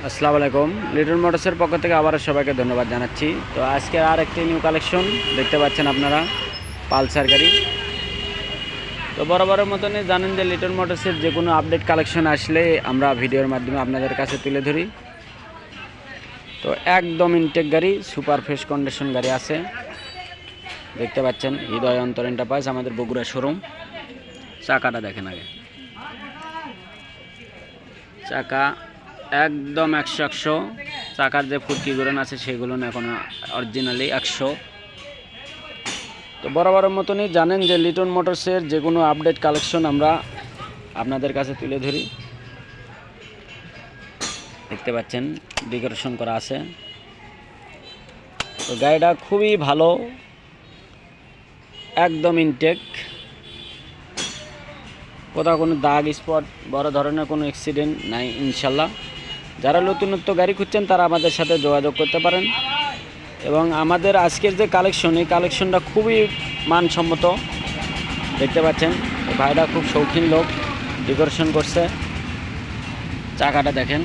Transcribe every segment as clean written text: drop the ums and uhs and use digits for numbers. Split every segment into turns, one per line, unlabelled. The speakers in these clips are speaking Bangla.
আসসালামু আলাইকুম। লিটন মোটরসের পক্ষ থেকে আবারও সবাইকে ধন্যবাদ জানাচ্ছি। তো আজকে আর একটি নিউ কালেকশন দেখতে পাচ্ছেন আপনারা, পালসার গাড়ি। তো বরাবরের মতনই জানেন যে লিটন মোটরসের যে কোনো আপডেট কালেকশন আসলে আমরা ভিডিওর মাধ্যমে আপনাদের কাছে তুলে ধরি। তো একদম ইনটেক গাড়ি, সুপার ফ্রেশ কন্ডিশন গাড়ি আছে, দেখতে পাচ্ছেন। হৃদয় অন্তর এন্টারপ্রাইজ আমাদের বগুড়া শোরুম। চাকাটা দেখেন আগে, চাকা একদম 100 চাকার যে ফুটকিগুলো আছে সেগুলো এখন অরিজিনালি 100। তো বরাবরের মতনই জানেন যে লিটন মোটরসের যে কোনো আপডেট কালেকশন আমরা আপনাদের কাছে তুলে ধরি। দেখতে পাচ্ছেন ডেকোরেশন করা আছে। তো গাড়িটা খুবই ভালো, একদম ইনটেক, কোথাও কোনো দাগ স্পট বড় ধরনের কোনো অ্যাক্সিডেন্ট নাই ইনশাল্লাহ। যারা নতুনত্ব গাড়ি খুঁজছেন তারা আমাদের সাথে যোগাযোগ করতে পারেন। এবং আমাদের আজকের যে কালেকশন, এই কালেকশনটা খুবই মানসম্মত। দেখতে পাচ্ছেন ভাইরা খুব শৌখিন লোক, ডেকোরেশন করছে। চাকাটা দেখেন,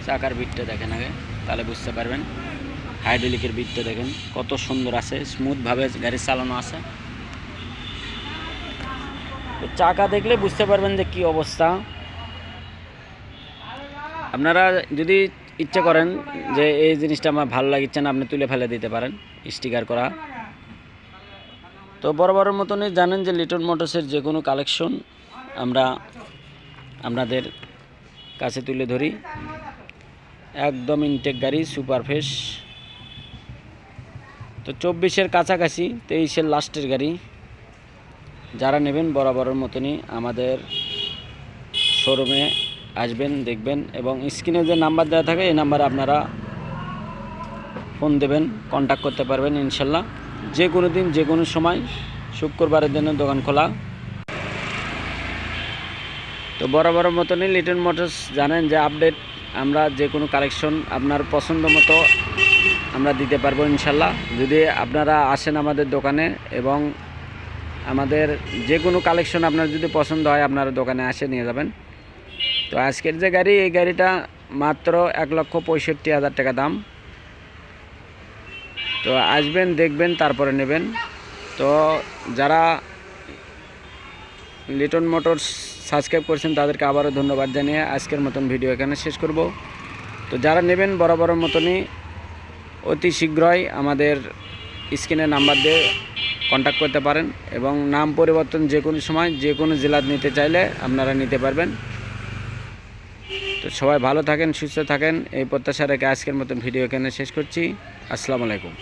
চাকার বিটটা দেখেন আগে, তাহলে বুঝতে পারবেন। হাইড্রোলিকের বিটটা দেখেন কত সুন্দর আছে, স্মুথভাবে গাড়ি চালানো আছে। তো চাকা দেখলে বুঝতে পারবেন যে কী অবস্থা। আপনারা যদি ইচ্ছে করেন যে এই জিনিসটা আমার ভালো লাগছে না, আপনি তুলে ফেলে দিতে পারেন, স্টিকার করা। তো বরাবরের মতনই জানেন যে লিটন মোটরসের যে কোনো কালেকশন আমরা আপনাদের কাছে তুলে ধরি। একদম ইনটেক গাড়ি, সুপার ফ্রেশ। তো 24-এর কাছাকাছি, 23-এর লাস্টের গাড়ি। যারা নেবেন বরাবরের মতনই আমাদের শোরুমে আসবেন, দেখবেন। এবং স্ক্রিনে যে নাম্বার দেওয়া থাকে এই নাম্বারে আপনারা ফোন দেবেন, কন্ট্যাক্ট করতে পারবেন ইনশাল্লাহ। যে কোনো দিন, যে কোনো সময়, শুক্রবারের দিনে দোকান খোলা। তো বরাবরের মতনই লিটন মোটরস জানেন যে আপডেট আমরা যে কোনো কালেকশন আপনার পছন্দ মতো আমরা দিতে পারবো ইনশাল্লাহ, যদি আপনারা আসেন আমাদের দোকানে। এবং আমাদের যে কোনো কালেকশন আপনার যদি পছন্দ হয় আপনারা দোকানে আসে নিয়ে যাবেন। তো আজকের যে গাড়ি, এই গাড়িটা মাত্র 1,65,000 টাকা দাম। তো আসবেন, দেখবেন, তারপরে নেবেন। তো যারা লিটন মোটরস সাবস্ক্রাইব করছেন তাদেরকে আবারও ধন্যবাদ জানিয়ে আজকের মতন ভিডিও এখানে শেষ করব। তো যারা নেবেন বরাবরের মতনই অতি শীঘ্রই আমাদের স্ক্রিনে নাম্বার দিয়ে কন্ট্যাক্ট করতে পারেন। এবং নাম পরিবর্তন যে কোনো সময়, যে কোনো জেলার নিতে চাইলে আপনারা নিতে পারবেন। তো সবাই ভালো থাকেন, সুস্থ থাকেন, এই প্রত্যাশা রেখে আজকের মতন ভিডিও এখানে শেষ করছি। আসসালামু আলাইকুম।